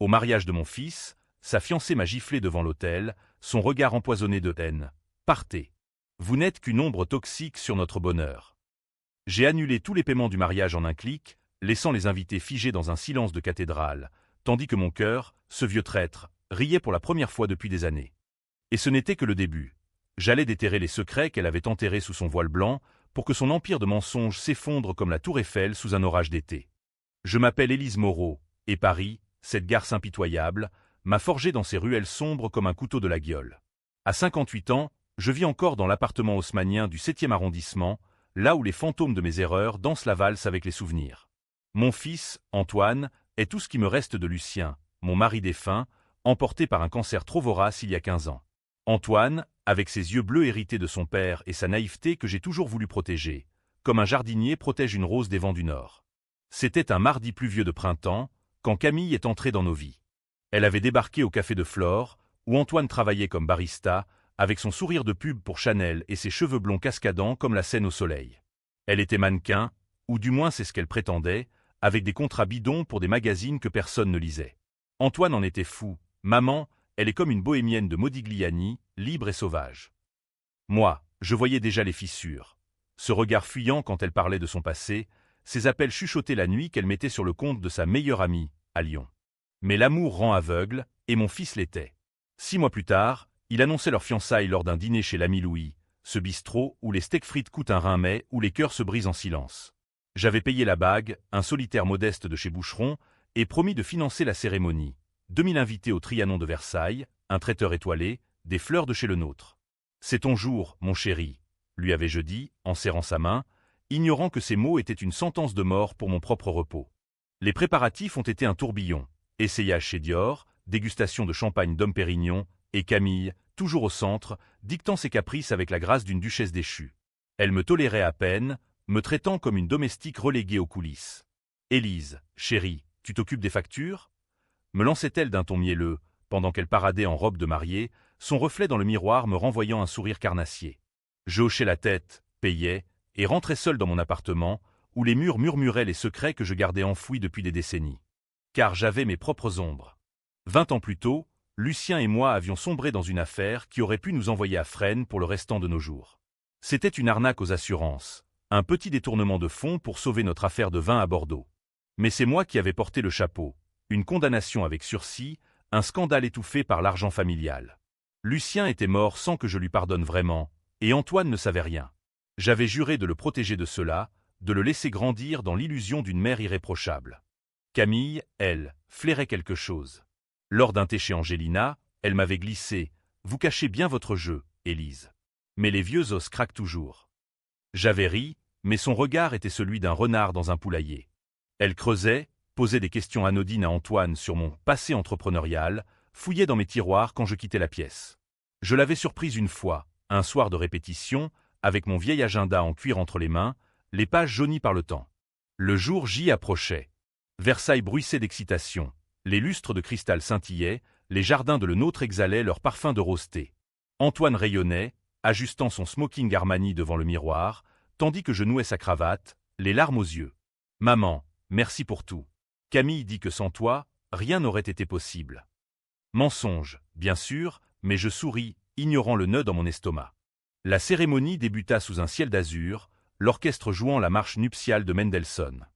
Au mariage de mon fils, sa fiancée m'a giflé devant l'autel, son regard empoisonné de haine. Partez. Vous n'êtes qu'une ombre toxique sur notre bonheur. J'ai annulé tous les paiements du mariage en un clic, laissant les invités figés dans un silence de cathédrale, tandis que mon cœur, ce vieux traître, riait pour la première fois depuis des années. Et ce n'était que le début. J'allais déterrer les secrets qu'elle avait enterrés sous son voile blanc, pour que son empire de mensonges s'effondre comme la tour Eiffel sous un orage d'été. Je m'appelle Élise Moreau, et Paris, cette garce impitoyable, m'a forgé dans ses ruelles sombres comme un couteau de la Guiole. À 58 ans, je vis encore dans l'appartement haussmannien du 7e arrondissement, là où les fantômes de mes erreurs dansent la valse avec les souvenirs. Mon fils, Antoine, est tout ce qui me reste de Lucien, mon mari défunt, emporté par un cancer trop vorace il y a 15 ans. Antoine, avec ses yeux bleus hérités de son père et sa naïveté que j'ai toujours voulu protéger, comme un jardinier protège une rose des vents du nord. C'était un mardi pluvieux de printemps, quand Camille est entrée dans nos vies. Elle avait débarqué au café de Flore, où Antoine travaillait comme barista, avec son sourire de pub pour Chanel et ses cheveux blonds cascadants comme la Seine au soleil. Elle était mannequin, ou du moins c'est ce qu'elle prétendait, avec des contrats bidons pour des magazines que personne ne lisait. Antoine en était fou. Maman, elle est comme une bohémienne de Modigliani, libre et sauvage. Moi, je voyais déjà les fissures. Ce regard fuyant quand elle parlait de son passé, ces appels chuchotés la nuit qu'elle mettait sur le compte de sa meilleure amie, à Lyon. Mais l'amour rend aveugle, et mon fils l'était. 6 mois plus tard, il annonçait leur fiançailles lors d'un dîner chez l'ami Louis, ce bistrot où les steaks frites coûtent un rein mais où les cœurs se brisent en silence. J'avais payé la bague, un solitaire modeste de chez Boucheron, et promis de financer la cérémonie. 2000 invités au Trianon de Versailles, un traiteur étoilé, des fleurs de chez le nôtre. C'est ton jour, mon chéri, lui avais-je dit, en serrant sa main, ignorant que ces mots étaient une sentence de mort pour mon propre repos. Les préparatifs ont été un tourbillon. Essayage chez Dior, dégustation de champagne Dom Pérignon, et Camille, toujours au centre, dictant ses caprices avec la grâce d'une duchesse déchue. Elle me tolérait à peine, me traitant comme une domestique reléguée aux coulisses. « Élise, chérie, tu t'occupes des factures ?» me lançait-elle d'un ton mielleux, pendant qu'elle paradait en robe de mariée, son reflet dans le miroir me renvoyant un sourire carnassier. Je hochais la tête, payais, et rentrais seul dans mon appartement, où les murs murmuraient les secrets que je gardais enfouis depuis des décennies. Car j'avais mes propres ombres. 20 ans plus tôt, Lucien et moi avions sombré dans une affaire qui aurait pu nous envoyer à Fresnes pour le restant de nos jours. C'était une arnaque aux assurances, un petit détournement de fonds pour sauver notre affaire de vin à Bordeaux. Mais c'est moi qui avais porté le chapeau, une condamnation avec sursis, un scandale étouffé par l'argent familial. Lucien était mort sans que je lui pardonne vraiment, et Antoine ne savait rien. J'avais juré de le protéger de cela, de le laisser grandir dans l'illusion d'une mère irréprochable. Camille, elle, flairait quelque chose. Lors d'un thé chez Angelina, elle m'avait glissé « Vous cachez bien votre jeu, Élise. » Mais les vieux os craquent toujours. J'avais ri, mais son regard était celui d'un renard dans un poulailler. Elle creusait, posait des questions anodines à Antoine sur mon passé entrepreneurial, fouillait dans mes tiroirs quand je quittais la pièce. Je l'avais surprise une fois, un soir de répétition, avec mon vieil agenda en cuir entre les mains, les pages jaunies par le temps. Le jour J approchait. Versailles bruissait d'excitation. Les lustres de cristal scintillaient, les jardins de le nôtre exhalaient leur parfum de rosée. Antoine rayonnait, ajustant son smoking Armani devant le miroir, tandis que je nouais sa cravate, les larmes aux yeux. « Maman, merci pour tout. Camille dit que sans toi, rien n'aurait été possible. » Mensonge, bien sûr, mais je souris, ignorant le nœud dans mon estomac. La cérémonie débuta sous un ciel d'azur, l'orchestre jouant la marche nuptiale de Mendelssohn.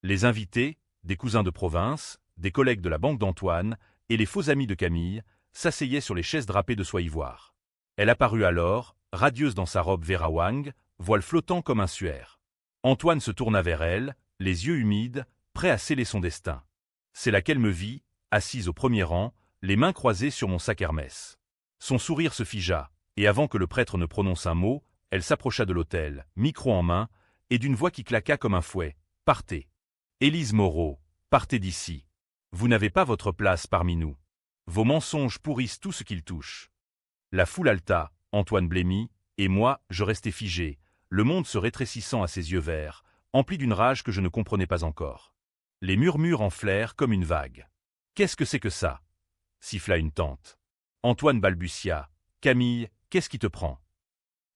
Les invités, des cousins de province, des collègues de la banque d'Antoine et les faux amis de Camille, s'asseyaient sur les chaises drapées de soie ivoire. Elle apparut alors, radieuse dans sa robe Vera Wang, voile flottant comme un suaire. Antoine se tourna vers elle, les yeux humides, prêt à sceller son destin. C'est là qu'elle me vit, assise au premier rang, les mains croisées sur mon sac Hermès. Son sourire se figea, et avant que le prêtre ne prononce un mot, elle s'approcha de l'autel, micro en main, et d'une voix qui claqua comme un fouet. « Partez. Élise Moreau, partez d'ici. Vous n'avez pas votre place parmi nous. Vos mensonges pourrissent tout ce qu'ils touchent. » La foule haleta, Antoine blêmit, et moi, je restais figé, le monde se rétrécissant à ses yeux verts, empli d'une rage que je ne comprenais pas encore. Les murmures enflèrent comme une vague. « Qu'est-ce que c'est que ça ?» siffla une tante. Antoine balbutia. « Camille, qu'est-ce qui te prend ?»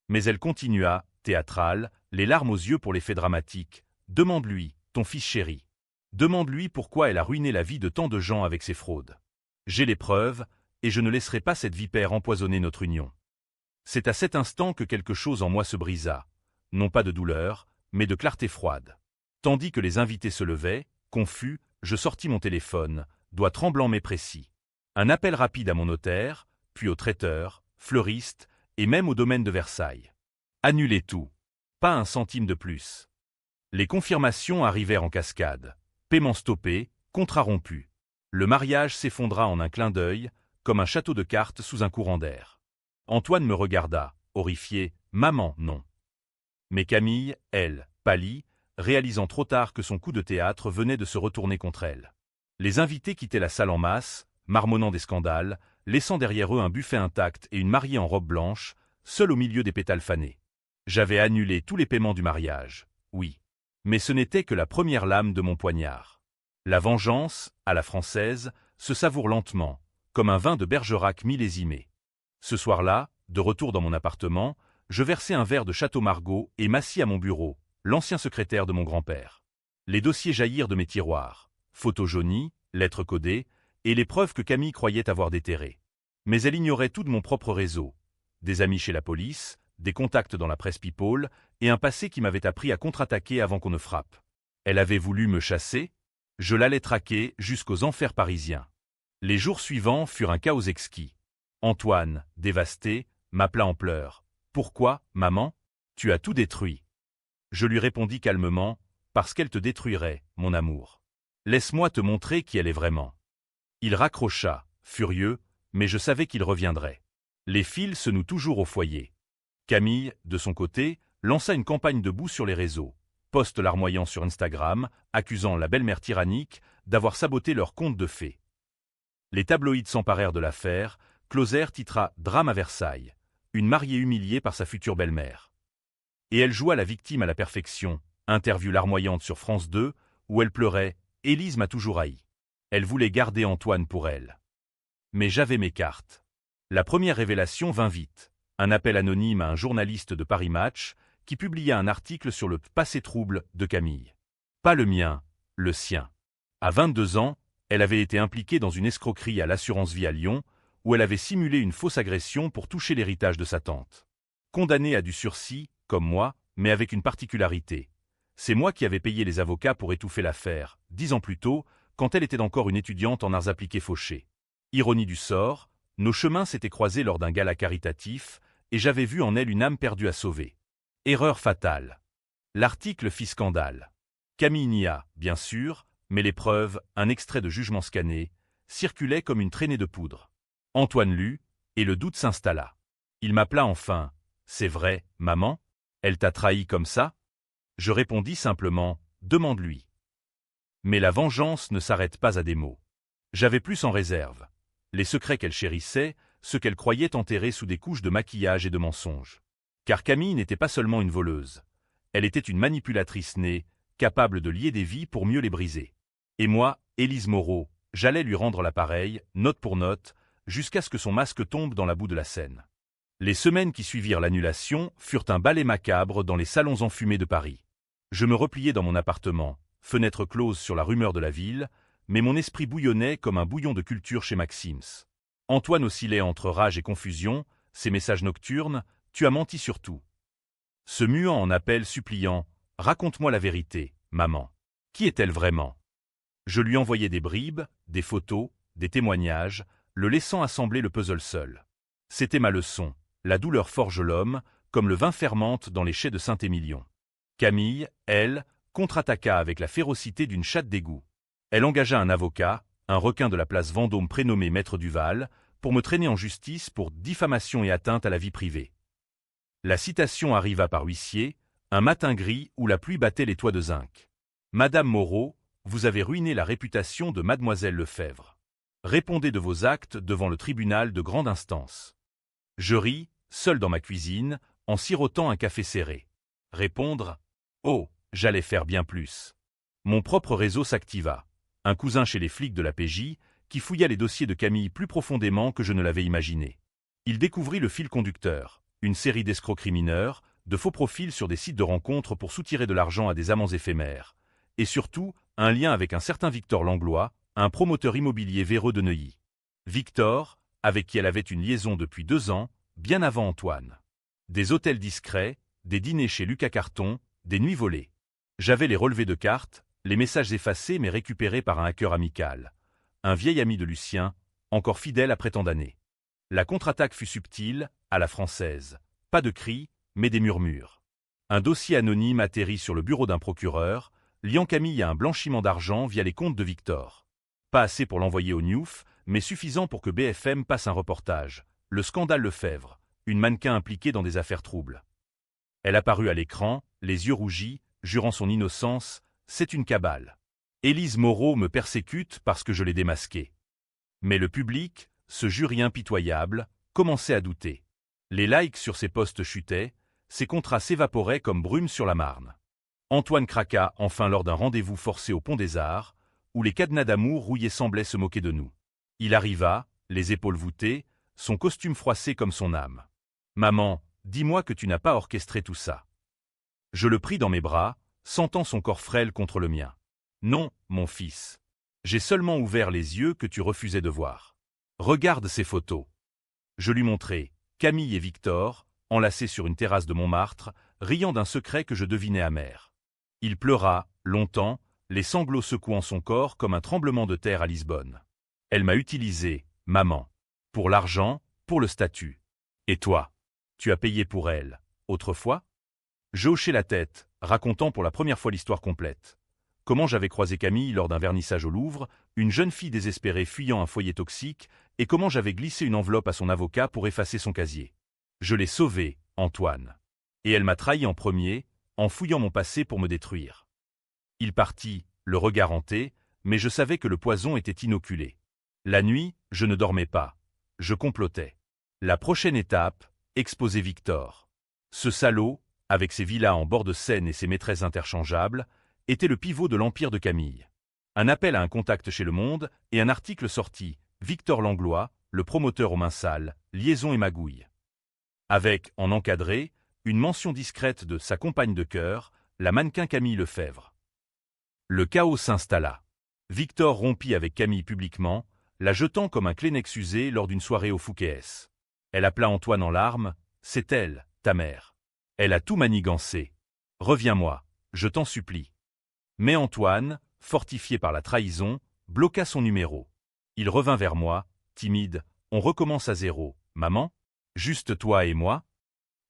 Mais elle continua, théâtrale, les larmes aux yeux pour l'effet dramatique. « Demande-lui, ton fils chéri. » Demande-lui pourquoi elle a ruiné la vie de tant de gens avec ses fraudes. J'ai les preuves, et je ne laisserai pas cette vipère empoisonner notre union. C'est à cet instant que quelque chose en moi se brisa, non pas de douleur, mais de clarté froide. Tandis que les invités se levaient, confus, je sortis mon téléphone, doigt tremblant mais précis. Un appel rapide à mon notaire, puis au traiteur, fleuriste, et même au domaine de Versailles. Annuler tout. Pas un centime de plus. Les confirmations arrivèrent en cascade. Paiement stoppé, contrat rompu. Le mariage s'effondra en un clin d'œil, comme un château de cartes sous un courant d'air. Antoine me regarda, horrifié, « Maman, non ». Mais Camille, elle, pâlit, réalisant trop tard que son coup de théâtre venait de se retourner contre elle. Les invités quittaient la salle en masse, marmonnant des scandales, laissant derrière eux un buffet intact et une mariée en robe blanche, seule au milieu des pétales fanés. J'avais annulé tous les paiements du mariage, oui. Mais ce n'était que la première lame de mon poignard. La vengeance, à la française, se savoure lentement, comme un vin de Bergerac millésimé. Ce soir-là, de retour dans mon appartement, je versai un verre de Château Margaux et m'assis à mon bureau, l'ancien secrétaire de mon grand-père. Les dossiers jaillirent de mes tiroirs, photos jaunies, lettres codées, et les preuves que Camille croyait avoir déterrées. Mais elle ignorait tout de mon propre réseau. Des amis chez la police, des contacts dans la presse people, et un passé qui m'avait appris à contre-attaquer avant qu'on ne frappe. Elle avait voulu me chasser? Je l'allais traquer jusqu'aux enfers parisiens. Les jours suivants furent un chaos exquis. Antoine, dévasté, m'appela en pleurs. « Pourquoi, maman? Tu as tout détruit. » Je lui répondis calmement, « Parce qu'elle te détruirait, mon amour. Laisse-moi te montrer qui elle est vraiment. » Il raccrocha, furieux, mais je savais qu'il reviendrait. Les fils se nouent toujours au foyer. Camille, de son côté, lança une campagne de boue sur les réseaux, poste larmoyant sur Instagram, accusant la belle-mère tyrannique d'avoir saboté leur conte de fées. Les tabloïds s'emparèrent de l'affaire, Closer titra « Drame à Versailles », une mariée humiliée par sa future belle-mère. Et elle joua la victime à la perfection, interview larmoyante sur France 2, où elle pleurait « Élise m'a toujours haï ». Elle voulait garder Antoine pour elle. Mais j'avais mes cartes. La première révélation vint vite. Un appel anonyme à un journaliste de Paris Match qui publia un article sur le passé trouble de Camille. Pas le mien, le sien. À 22 ans, elle avait été impliquée dans une escroquerie à l'assurance vie à Lyon, où elle avait simulé une fausse agression pour toucher l'héritage de sa tante. Condamnée à du sursis, comme moi, mais avec une particularité. C'est moi qui avais payé les avocats pour étouffer l'affaire, 10 ans plus tôt, quand elle était encore une étudiante en arts appliqués fauchés. Ironie du sort, nos chemins s'étaient croisés lors d'un gala caritatif, et j'avais vu en elle une âme perdue à sauver. Erreur fatale. L'article fit scandale. Camille nia, bien sûr, mais les preuves, un extrait de jugement scanné, circulaient comme une traînée de poudre. Antoine lut, et le doute s'installa. Il m'appela enfin. « C'est vrai, maman? Elle t'a trahi comme ça ?» Je répondis simplement « Demande-lui. » Mais la vengeance ne s'arrête pas à des mots. J'avais plus en réserve. Les secrets qu'elle chérissait, ceux qu'elle croyait enterrés sous des couches de maquillage et de mensonges. Car Camille n'était pas seulement une voleuse. Elle était une manipulatrice née, capable de lier des vies pour mieux les briser. Et moi, Élise Moreau, j'allais lui rendre l'appareil, note pour note, jusqu'à ce que son masque tombe dans la boue de la Seine. Les semaines qui suivirent l'annulation furent un ballet macabre dans les salons enfumés de Paris. Je me repliai dans mon appartement, fenêtre close sur la rumeur de la ville, mais mon esprit bouillonnait comme un bouillon de culture chez Maxims. Antoine oscillait entre rage et confusion, ses messages nocturnes, « Tu as menti sur tout ». Se muant en appel suppliant, « Raconte-moi la vérité, maman. Qui est-elle vraiment ?» Je lui envoyais des bribes, des photos, des témoignages, le laissant assembler le puzzle seul. C'était ma leçon. La douleur forge l'homme, comme le vin fermente dans les chais de Saint-Émilion. Camille, elle, contre-attaqua avec la férocité d'une chatte d'égout. Elle engagea un avocat, un requin de la place Vendôme prénommé Maître Duval, pour me traîner en justice pour diffamation et atteinte à la vie privée. La citation arriva par huissier, un matin gris où la pluie battait les toits de zinc. « Madame Moreau, vous avez ruiné la réputation de Mademoiselle Lefebvre. Répondez de vos actes devant le tribunal de grande instance. » Je ris, seul dans ma cuisine, en sirotant un café serré. Répondre? Oh, j'allais faire bien plus. Mon propre réseau s'activa. Un cousin chez les flics de la PJ, qui fouilla les dossiers de Camille plus profondément que je ne l'avais imaginé. Il découvrit le fil conducteur, une série d'escroqueries mineures, de faux profils sur des sites de rencontres pour soutirer de l'argent à des amants éphémères, et surtout, un lien avec un certain Victor Langlois, un promoteur immobilier véreux de Neuilly. Victor, avec qui elle avait une liaison depuis 2 ans, bien avant Antoine. Des hôtels discrets, des dîners chez Lucas Carton, des nuits volées. J'avais les relevés de cartes, les messages effacés mais récupérés par un hacker amical. Un vieil ami de Lucien, encore fidèle après tant d'années. La contre-attaque fut subtile, à la française. Pas de cris, mais des murmures. Un dossier anonyme atterrit sur le bureau d'un procureur, liant Camille à un blanchiment d'argent via les comptes de Victor. Pas assez pour l'envoyer au Newf, mais suffisant pour que BFM passe un reportage. Le scandale Lefebvre, une mannequin impliquée dans des affaires troubles. Elle apparut à l'écran, les yeux rougis, jurant son innocence, c'est une cabale. Élise Moreau me persécute parce que je l'ai démasquée. Mais le public, ce jury impitoyable, commençait à douter. Les likes sur ses posts chutaient, ses contrats s'évaporaient comme brume sur la Marne. Antoine craqua enfin lors d'un rendez-vous forcé au Pont des Arts, où les cadenas d'amour rouillés semblaient se moquer de nous. Il arriva, les épaules voûtées, son costume froissé comme son âme. « Maman, dis-moi que tu n'as pas orchestré tout ça. » Je le pris dans mes bras, sentant son corps frêle contre le mien. « Non, mon fils. J'ai seulement ouvert les yeux que tu refusais de voir. Regarde ces photos. » Je lui montrai Camille et Victor, enlacés sur une terrasse de Montmartre, riant d'un secret que je devinais amer. Il pleura, longtemps, les sanglots secouant son corps comme un tremblement de terre à Lisbonne. Elle m'a utilisé, maman. Pour l'argent, pour le statut. Et toi? Tu as payé pour elle, autrefois? Je hochai la tête, racontant pour la première fois l'histoire complète. Comment j'avais croisé Camille lors d'un vernissage au Louvre, une jeune fille désespérée fuyant un foyer toxique, et comment j'avais glissé une enveloppe à son avocat pour effacer son casier. Je l'ai sauvée, Antoine. Et elle m'a trahi en premier, en fouillant mon passé pour me détruire. Il partit, le regard hanté, mais je savais que le poison était inoculé. La nuit, je ne dormais pas. Je complotais. La prochaine étape, exposer Victor. Ce salaud, avec ses villas en bord de Seine et ses maîtresses interchangeables, était le pivot de l'empire de Camille. Un appel à un contact chez Le Monde et un article sorti, Victor Langlois, le promoteur aux mains sales, liaison et magouille. Avec, en encadré, une mention discrète de sa compagne de cœur, la mannequin Camille Lefebvre. Le chaos s'installa. Victor rompit avec Camille publiquement, la jetant comme un Kleenex usé lors d'une soirée au Fouquet's. Elle appela Antoine en larmes, « C'est elle, ta mère. Elle a tout manigancé. Reviens-moi, je t'en supplie. » Mais Antoine, fortifié par la trahison, bloqua son numéro. Il revint vers moi, timide, on recommence à zéro, maman? Juste toi et moi?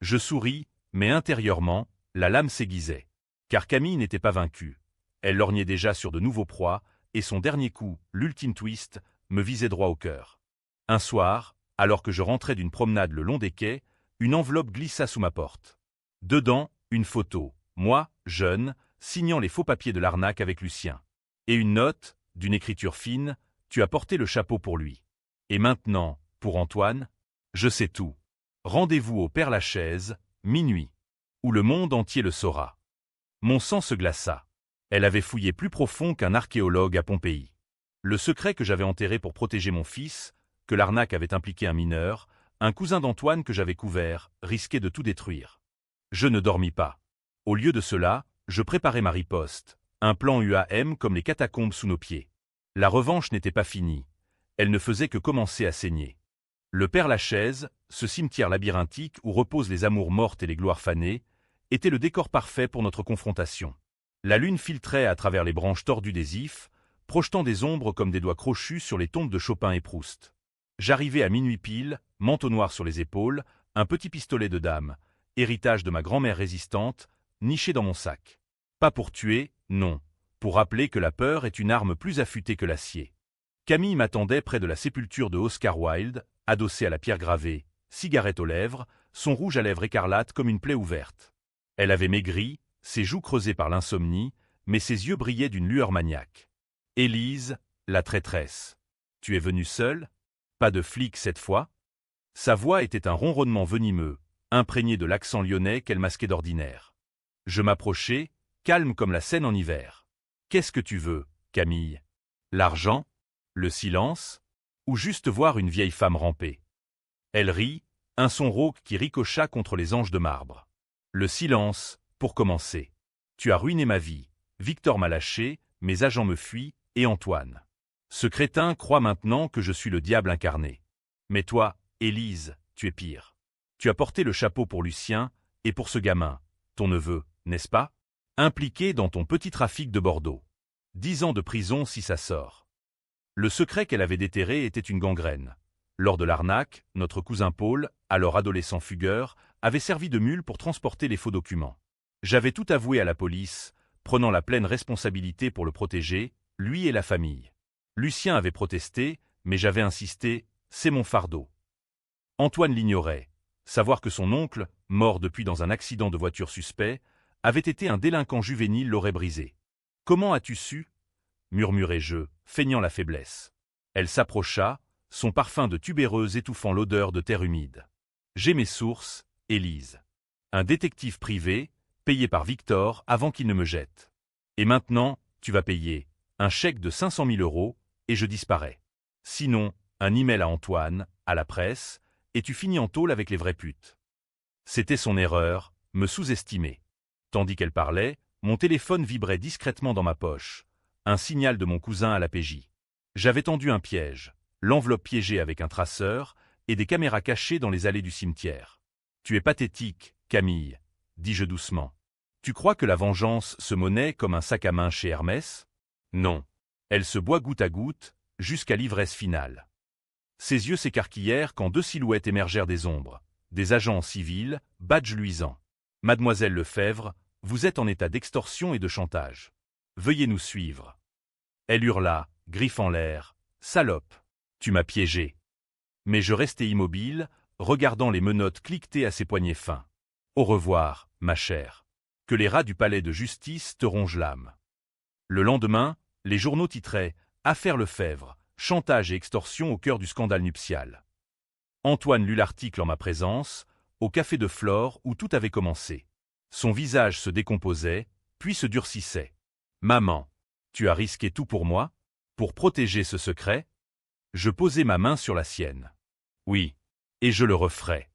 Je souris, mais intérieurement, la lame s'aiguisait. Car Camille n'était pas vaincue. Elle lorgnait déjà sur de nouveaux proies, et son dernier coup, l'ultime twist, me visait droit au cœur. Un soir, alors que je rentrais d'une promenade le long des quais, une enveloppe glissa sous ma porte. Dedans, une photo, moi, jeune, signant les faux papiers de l'arnaque avec Lucien. Et une note, d'une écriture fine, tu as porté le chapeau pour lui. Et maintenant, pour Antoine, je sais tout. Rendez-vous au Père-Lachaise, minuit. Où le monde entier le saura. Mon sang se glaça. Elle avait fouillé plus profond qu'un archéologue à Pompéi. Le secret que j'avais enterré pour protéger mon fils, que l'arnaque avait impliqué un mineur, un cousin d'Antoine que j'avais couvert, risquait de tout détruire. Je ne dormis pas. Au lieu de cela, je préparais ma riposte, un plan UAM comme les catacombes sous nos pieds. La revanche n'était pas finie. Elle ne faisait que commencer à saigner. Le Père-Lachaise, ce cimetière labyrinthique où reposent les amours mortes et les gloires fanées, était le décor parfait pour notre confrontation. La lune filtrait à travers les branches tordues des ifs, projetant des ombres comme des doigts crochus sur les tombes de Chopin et Proust. J'arrivais à minuit pile, manteau noir sur les épaules, un petit pistolet de dame, héritage de ma grand-mère résistante, niché dans mon sac. Pas pour tuer, non, pour rappeler que la peur est une arme plus affûtée que l'acier. Camille m'attendait près de la sépulture de Oscar Wilde, adossée à la pierre gravée, cigarette aux lèvres, son rouge à lèvres écarlate comme une plaie ouverte. Elle avait maigri, ses joues creusées par l'insomnie, mais ses yeux brillaient d'une lueur maniaque. Élise, la traîtresse. Tu es venue seule? Pas de flic cette fois? Sa voix était un ronronnement venimeux, imprégné de l'accent lyonnais qu'elle masquait d'ordinaire. Je m'approchai, calme comme la Seine en hiver. Qu'est-ce que tu veux, Camille? L'argent? Le silence? Ou juste voir une vieille femme ramper? Elle rit, un son rauque qui ricocha contre les anges de marbre. Le silence, pour commencer. Tu as ruiné ma vie, Victor m'a lâché, mes agents me fuient, et Antoine. Ce crétin croit maintenant que je suis le diable incarné. Mais toi, Élise, tu es pire. Tu as porté le chapeau pour Lucien, et pour ce gamin, ton neveu, n'est-ce pas? Impliqué dans ton petit trafic de Bordeaux. 10 ans de prison si ça sort. Le secret qu'elle avait déterré était une gangrène. Lors de l'arnaque, notre cousin Paul, alors adolescent fugueur, avait servi de mule pour transporter les faux documents. J'avais tout avoué à la police, prenant la pleine responsabilité pour le protéger, lui et la famille. Lucien avait protesté, mais j'avais insisté, c'est mon fardeau. Antoine l'ignorait. Savoir que son oncle, mort depuis dans un accident de voiture suspect, avait été un délinquant juvénile l'aurait brisé. Comment as-tu su? Murmurai-je, feignant la faiblesse. Elle s'approcha, son parfum de tubéreuse étouffant l'odeur de terre humide. J'ai mes sources, Élise. Un détective privé, payé par Victor avant qu'il ne me jette. Et maintenant, tu vas payer un chèque de 500 000 €, et je disparais. Sinon, un email à Antoine, à la presse, et tu finis en tôle avec les vraies putes. C'était son erreur, me sous-estimer. Tandis qu'elle parlait, mon téléphone vibrait discrètement dans ma poche. Un signal de mon cousin à la PJ. J'avais tendu un piège, l'enveloppe piégée avec un traceur, et des caméras cachées dans les allées du cimetière. Tu es pathétique, Camille, dis-je doucement. Tu crois que la vengeance se monnaie comme un sac à main chez Hermès? Non. Elle se boit goutte à goutte, jusqu'à l'ivresse finale. Ses yeux s'écarquillèrent quand 2 silhouettes émergèrent des ombres. Des agents civils, badge luisant. Mademoiselle Lefebvre, vous êtes en état d'extorsion et de chantage. Veuillez nous suivre. Elle hurla, griffe en l'air. Salope, tu m'as piégé. Mais je restai immobile, regardant les menottes cliqueter à ses poignets fins. Au revoir, ma chère. Que les rats du palais de justice te rongent l'âme. Le lendemain, les journaux titraient « Affaire Lefebvre, chantage et extorsion au cœur du scandale nuptial ». Antoine lut l'article en ma présence, au café de Flore où tout avait commencé. Son visage se décomposait, puis se durcissait. « Maman, tu as risqué tout pour moi? Pour protéger ce secret ?» Je posai ma main sur la sienne. « Oui, et je le referai. »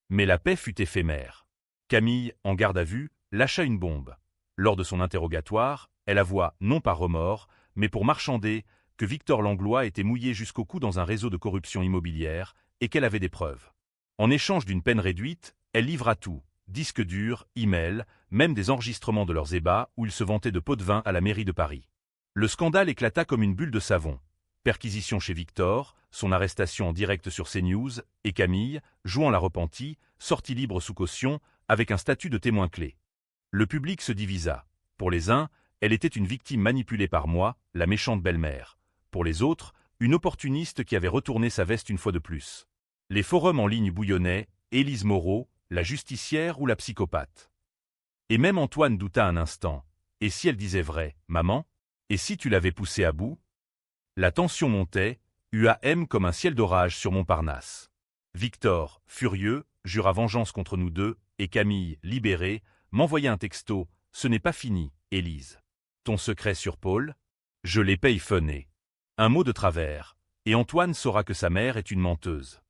Mais la paix fut éphémère. Camille, en garde à vue, lâcha une bombe. Lors de son interrogatoire, elle avoua, non par remords, mais pour marchander, que Victor Langlois était mouillé jusqu'au cou dans un réseau de corruption immobilière et qu'elle avait des preuves. En échange d'une peine réduite, elle livra tout, disques durs, emails, même des enregistrements de leurs ébats où ils se vantaient de pots de vin à la mairie de Paris. Le scandale éclata comme une bulle de savon. Perquisition chez Victor, son arrestation en direct sur CNews, et Camille, jouant la repentie, sortit libre sous caution, avec un statut de témoin clé. Le public se divisa. Pour les uns, elle était une victime manipulée par moi, la méchante belle-mère. Pour les autres, une opportuniste qui avait retourné sa veste une fois de plus. Les forums en ligne bouillonnaient, Élise Moreau, la justicière ou la psychopathe. Et même Antoine douta un instant. Et si elle disait vrai, maman? Et si tu l'avais poussée à bout? La tension montait, UAM comme un ciel d'orage sur Montparnasse. Victor, furieux, jura vengeance contre nous deux, et Camille, libérée, m'envoya un texto. Ce n'est pas fini, Élise. Ton secret sur Paul? Je l'ai payfonné. Un mot de travers, et Antoine saura que sa mère est une menteuse.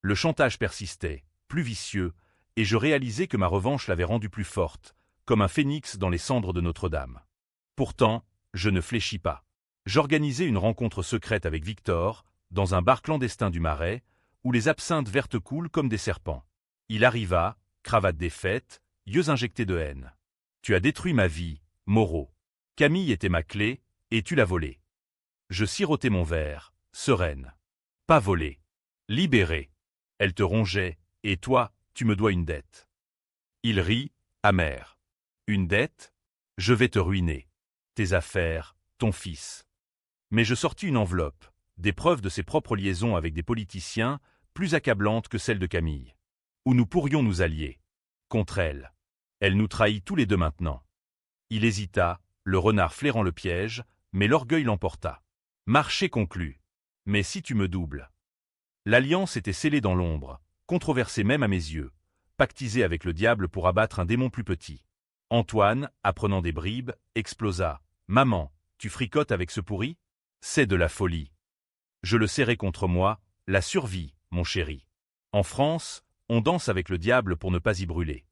Le chantage persistait, plus vicieux, et je réalisais que ma revanche l'avait rendue plus forte, comme un phénix dans les cendres de Notre-Dame. Pourtant, je ne fléchis pas. J'organisai une rencontre secrète avec Victor, dans un bar clandestin du Marais, où les absinthes vertes coulent comme des serpents. Il arriva, cravate défaite, yeux injectés de haine. Tu as détruit ma vie, Moreau. Camille était ma clé, et tu l'as volée. Je sirotai mon verre, sereine. Pas volée. Libérée. Elle te rongeait, et toi, tu me dois une dette. Il rit, amer. Une dette? Je vais te ruiner. Tes affaires, ton fils. Mais je sortis une enveloppe, des preuves de ses propres liaisons avec des politiciens, plus accablantes que celles de Camille. Où nous pourrions nous allier. Contre elle. Elle nous trahit tous les deux maintenant. Il hésita, le renard flairant le piège, mais l'orgueil l'emporta. Marché conclu. Mais si tu me doubles. L'alliance était scellée dans l'ombre, controversée même à mes yeux, pactisée avec le diable pour abattre un démon plus petit. Antoine, apprenant des bribes, explosa. Maman, tu fricotes avec ce pourri? C'est de la folie. Je le serrai contre moi, la survie, mon chéri. En France, on danse avec le diable pour ne pas y brûler.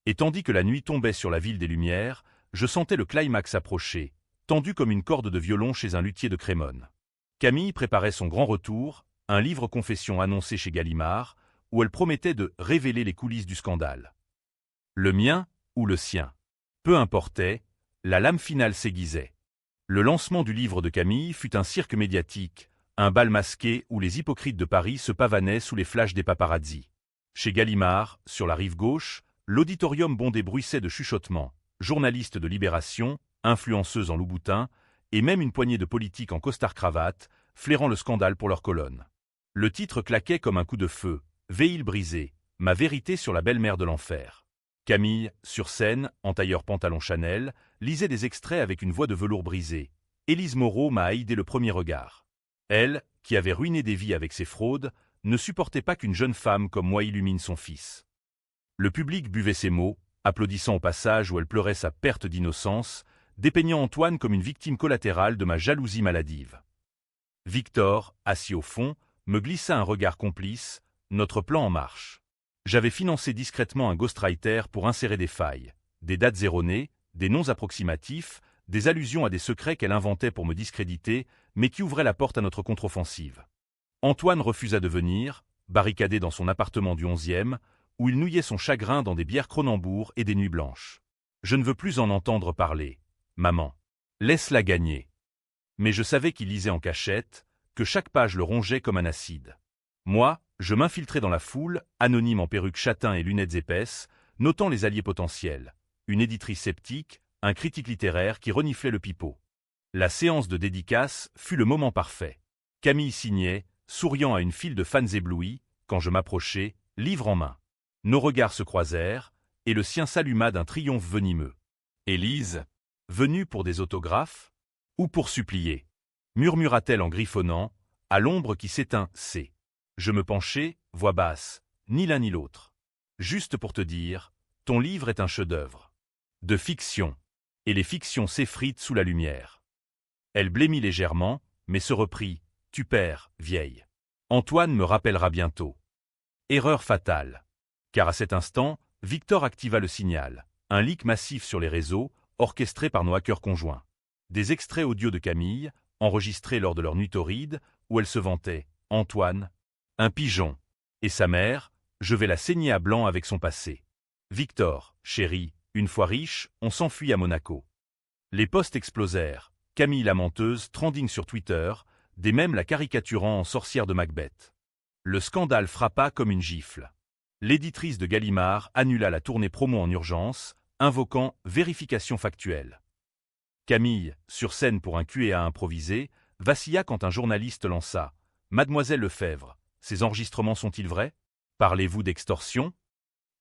Et tandis que la nuit tombait sur la ville des Lumières, je sentais le climax approcher, tendu comme une corde de violon chez un luthier de Crémone. Camille préparait son grand retour, un livre confession annoncé chez Gallimard, où elle promettait de révéler les coulisses du scandale. Le mien ou le sien. Peu importait, la lame finale s'aiguisait. Le lancement du livre de Camille fut un cirque médiatique, un bal masqué où les hypocrites de Paris se pavanaient sous les flashs des paparazzis. Chez Gallimard, sur la rive gauche, l'auditorium bondé bruissait de chuchotements, journalistes de Libération, influenceuses en Louboutin, et même une poignée de politiques en costard-cravate, flairant le scandale pour leur colonne. Le titre claquait comme un coup de feu, « Veil brisé, ma vérité sur la belle-mère de l'enfer ». Camille, sur scène, en tailleur pantalon Chanel, lisait des extraits avec une voix de velours brisée. Élise Moreau m'a haï dès le premier regard. Elle, qui avait ruiné des vies avec ses fraudes, ne supportait pas qu'une jeune femme comme moi illumine son fils. Le public buvait ses mots, applaudissant au passage où elle pleurait sa perte d'innocence, dépeignant Antoine comme une victime collatérale de ma jalousie maladive. Victor, assis au fond, me glissa un regard complice, notre plan en marche. J'avais financé discrètement un ghostwriter pour insérer des failles, des dates erronées, des noms approximatifs, des allusions à des secrets qu'elle inventait pour me discréditer, mais qui ouvraient la porte à notre contre-offensive. Antoine refusa de venir, barricadé dans son appartement du 11e, où il nouillait son chagrin dans des bières Cronenbourg et des nuits blanches. Je ne veux plus en entendre parler. Maman, laisse-la gagner. Mais je savais qu'il lisait en cachette, que chaque page le rongeait comme un acide. Moi, je m'infiltrais dans la foule, anonyme en perruque châtain et lunettes épaisses, notant les alliés potentiels, une éditrice sceptique, un critique littéraire qui reniflait le pipeau. La séance de dédicace fut le moment parfait. Camille signait, souriant à une file de fans éblouis, quand je m'approchai, livre en main. Nos regards se croisèrent, et le sien s'alluma d'un triomphe venimeux. Élise, venue pour des autographes? Ou pour supplier? Murmura-t-elle en griffonnant, à l'ombre qui s'éteint, c'est. Je me penchai, voix basse, ni l'un ni l'autre. Juste pour te dire, ton livre est un chef-d'œuvre. De fiction. Et les fictions s'effritent sous la lumière. Elle blêmit légèrement, mais se reprit, tu perds, vieille. Antoine me rappellera bientôt. Erreur fatale. Car à cet instant, Victor activa le signal, un leak massif sur les réseaux, orchestré par nos hackers conjoints. Des extraits audio de Camille, enregistrés lors de leur nuit torride, où elle se vantait, Antoine, un pigeon, et sa mère, je vais la saigner à blanc avec son passé. Victor, chérie, une fois riche, on s'enfuit à Monaco. Les posts explosèrent, Camille la menteuse, trending sur Twitter, des mèmes la caricaturant en sorcière de Macbeth. Le scandale frappa comme une gifle. L'éditrice de Gallimard annula la tournée promo en urgence, invoquant vérification factuelle. Camille, sur scène pour un Q&A improvisé, vacilla quand un journaliste lança « Mademoiselle Lefebvre, ces enregistrements sont-ils vrais? Parlez-vous d'extorsion ?»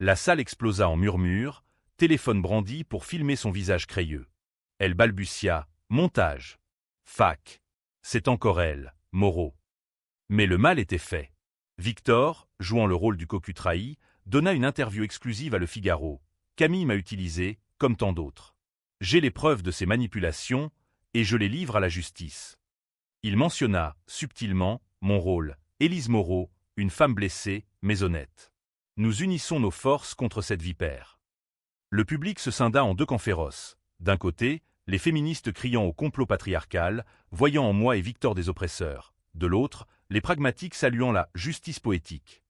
La salle explosa en murmures, téléphone brandi pour filmer son visage crayeux. Elle balbutia « Montage. Fac. C'est encore elle, Moreau. » Mais le mal était fait. Victor, jouant le rôle du cocu trahi, donna une interview exclusive à Le Figaro. Camille m'a utilisé, comme tant d'autres. J'ai les preuves de ces manipulations, et je les livre à la justice. Il mentionna, subtilement, mon rôle, Élise Moreau, une femme blessée, mais honnête. Nous unissons nos forces contre cette vipère. Le public se scinda en deux camps féroces. D'un côté, les féministes criant au complot patriarcal, voyant en moi et Victor des oppresseurs. De l'autre, les pragmatiques saluant la justice poétique.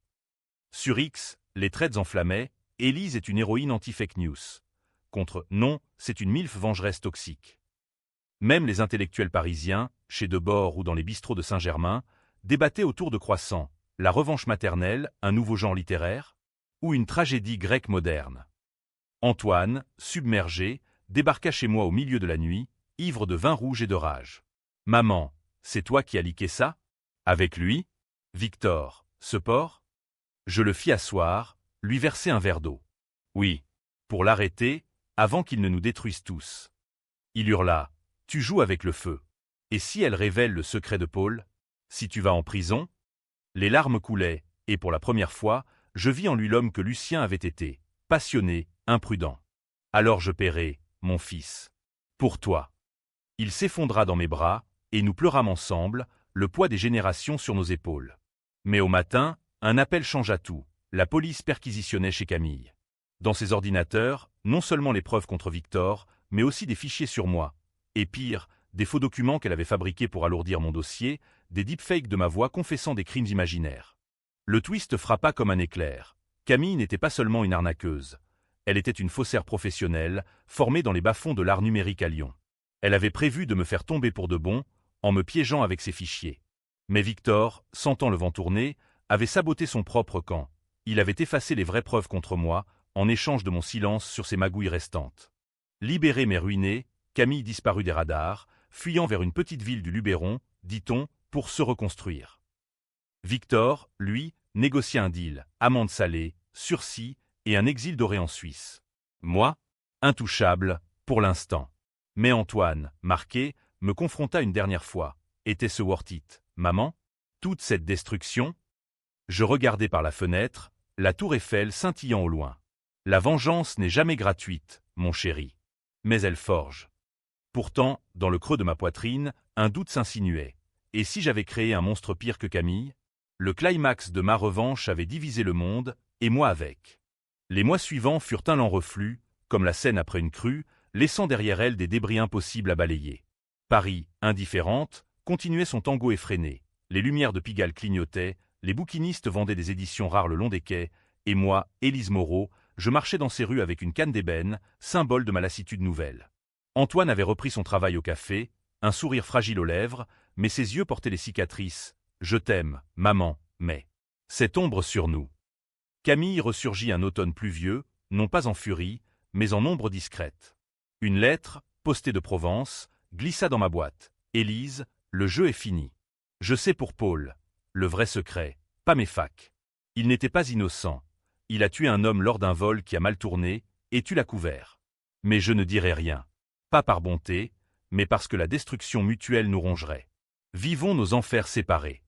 Sur X, les threads enflammaient, Élise est une héroïne anti-fake news. Contre non, c'est une milf vengeresse toxique. Même les intellectuels parisiens, chez Debord ou dans les bistrots de Saint-Germain, débattaient autour de Croissant, la revanche maternelle, un nouveau genre littéraire, ou une tragédie grecque moderne. Antoine, submergé, débarqua chez moi au milieu de la nuit, ivre de vin rouge et de rage. « Maman, c'est toi qui as liqué ça? Avec lui? Victor, ce porc ?» Je le fis asseoir, lui verser un verre d'eau. Oui, pour l'arrêter, avant qu'il ne nous détruise tous. Il hurla, « Tu joues avec le feu. Et si elle révèle le secret de Paul? Si tu vas en prison ?» Les larmes coulaient, et pour la première fois, je vis en lui l'homme que Lucien avait été, passionné, imprudent. Alors je paierai, mon fils. Pour toi. Il s'effondra dans mes bras, et nous pleurâmes ensemble, le poids des générations sur nos épaules. Mais au matin, un appel changea tout. La police perquisitionnait chez Camille. Dans ses ordinateurs, non seulement les preuves contre Victor, mais aussi des fichiers sur moi. Et pire, des faux documents qu'elle avait fabriqués pour alourdir mon dossier, des deepfakes de ma voix confessant des crimes imaginaires. Le twist frappa comme un éclair. Camille n'était pas seulement une arnaqueuse. Elle était une faussaire professionnelle, formée dans les bas-fonds de l'art numérique à Lyon. Elle avait prévu de me faire tomber pour de bon, en me piégeant avec ses fichiers. Mais Victor, sentant le vent tourner, avait saboté son propre camp. Il avait effacé les vraies preuves contre moi, en échange de mon silence sur ces magouilles restantes. Libérée mais ruinée, Camille disparut des radars, fuyant vers une petite ville du Luberon, dit-on, pour se reconstruire. Victor, lui, négociait un deal, amende salée, sursis et un exil doré en Suisse. Moi, intouchable, pour l'instant. Mais Antoine, marqué, me confronta une dernière fois. Était-ce worth it, maman? Toute cette destruction? Je regardais par la fenêtre, la tour Eiffel scintillant au loin. La vengeance n'est jamais gratuite, mon chéri. Mais elle forge. Pourtant, dans le creux de ma poitrine, un doute s'insinuait. Et si j'avais créé un monstre pire que Camille? Le climax de ma revanche avait divisé le monde, et moi avec. Les mois suivants furent un lent reflux, comme la Seine après une crue, laissant derrière elle des débris impossibles à balayer. Paris, indifférente, continuait son tango effréné. Les lumières de Pigalle clignotaient, les bouquinistes vendaient des éditions rares le long des quais, et moi, Élise Moreau, je marchais dans ces rues avec une canne d'ébène, symbole de ma lassitude nouvelle. Antoine avait repris son travail au café, un sourire fragile aux lèvres, mais ses yeux portaient les cicatrices. « Je t'aime, maman, mais… » Cette ombre sur nous. Camille ressurgit un automne pluvieux, non pas en furie, mais en ombre discrète. Une lettre, postée de Provence, glissa dans ma boîte. « Élise, le jeu est fini. Je sais pour Paul. Le vrai secret, pas mes facs. Il n'était pas innocent. Il a tué un homme lors d'un vol qui a mal tourné, et tu l'as couvert. Mais je ne dirai rien. Pas par bonté, mais parce que la destruction mutuelle nous rongerait. Vivons nos enfers séparés. »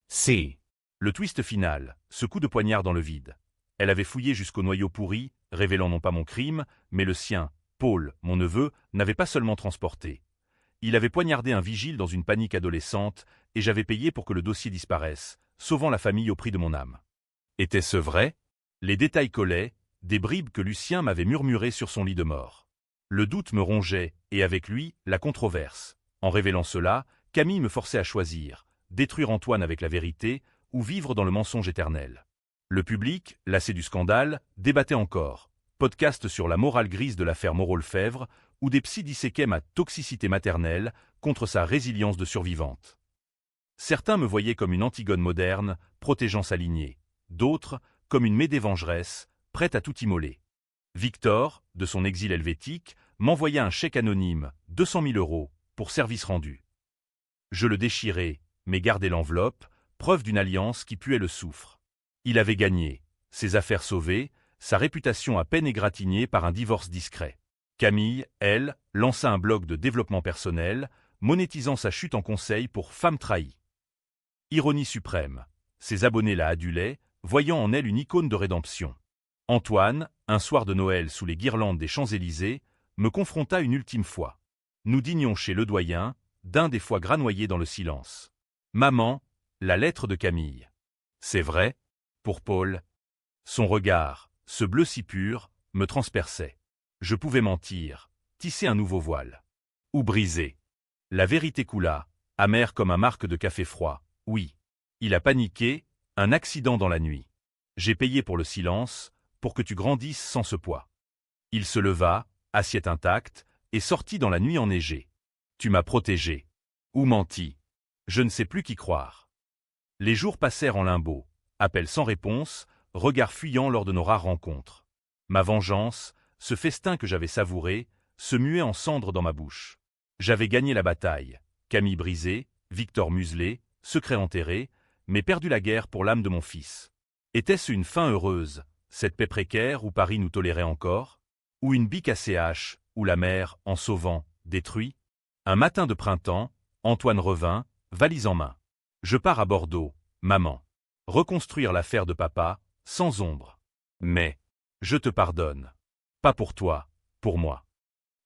C'est le twist final, ce coup de poignard dans le vide. Elle avait fouillé jusqu'au noyau pourri, révélant non pas mon crime, mais le sien. Paul, mon neveu, n'avait pas seulement transporté. Il avait poignardé un vigile dans une panique adolescente, et j'avais payé pour que le dossier disparaisse, sauvant la famille au prix de mon âme. Était-ce vrai? Les détails collaient, des bribes que Lucien m'avait murmurées sur son lit de mort. Le doute me rongeait, et avec lui, la controverse. En révélant cela, Camille me forçait à choisir, détruire Antoine avec la vérité, ou vivre dans le mensonge éternel. Le public, lassé du scandale, débattait encore. Podcast sur la morale grise de l'affaire Moreau-Lefebvre, où des psys disséquaient ma toxicité maternelle contre sa résilience de survivante. Certains me voyaient comme une Antigone moderne, protégeant sa lignée. D'autres, comme une Médée vengeresse, prête à tout immoler. Victor, de son exil helvétique, m'envoya un chèque anonyme, 200 000 €, pour service rendu. Je le déchirai, mais gardai l'enveloppe, preuve d'une alliance qui puait le soufre. Il avait gagné, ses affaires sauvées, sa réputation à peine égratignée par un divorce discret. Camille, elle, lança un blog de développement personnel, monétisant sa chute en conseil pour femmes trahies. Ironie suprême, ses abonnés la adulaient, voyant en elle une icône de rédemption. Antoine, un soir de Noël sous les guirlandes des Champs-Élysées, me confronta une ultime fois. Nous dînions chez le doyen, d'un des foie gras noyés dans le silence. Maman, la lettre de Camille. C'est vrai? Pour Paul. Son regard, ce bleu si pur, me transperçait. Je pouvais mentir, tisser un nouveau voile. Ou briser. La vérité coula, amère comme un marc de café froid. Oui. Il a paniqué, un accident dans la nuit. J'ai payé pour le silence, pour que tu grandisses sans ce poids. Il se leva, assiette intacte, et sortit dans la nuit enneigée. Tu m'as protégé. Ou menti. Je ne sais plus qui croire. Les jours passèrent en limbo, appels sans réponse, regards fuyants lors de nos rares rencontres. Ma vengeance, ce festin que j'avais savouré, se muait en cendres dans ma bouche. J'avais gagné la bataille, Camille brisée, Victor muselé, secret enterré, mais perdu la guerre pour l'âme de mon fils. Était-ce une fin heureuse, cette paix précaire où Paris nous tolérait encore? Ou une bique à CH, où la mer, en sauvant, détruit? Un matin de printemps, Antoine revint, valise en main. Je pars à Bordeaux, maman. Reconstruire l'affaire de papa, sans ombre. Mais, je te pardonne. Pas pour toi, pour moi.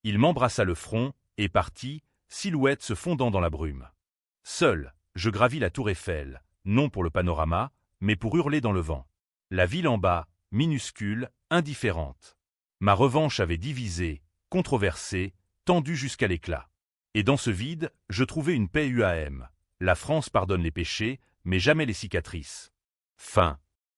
Il m'embrassa le front, et partit, silhouette se fondant dans la brume. Seul, je gravis la tour Eiffel, non pour le panorama, mais pour hurler dans le vent. La ville en bas, minuscule, indifférente. Ma revanche avait divisé, controversé, tendu jusqu'à l'éclat. Et dans ce vide, je trouvais une paix UAM. La France pardonne les péchés, mais jamais les cicatrices. Fin.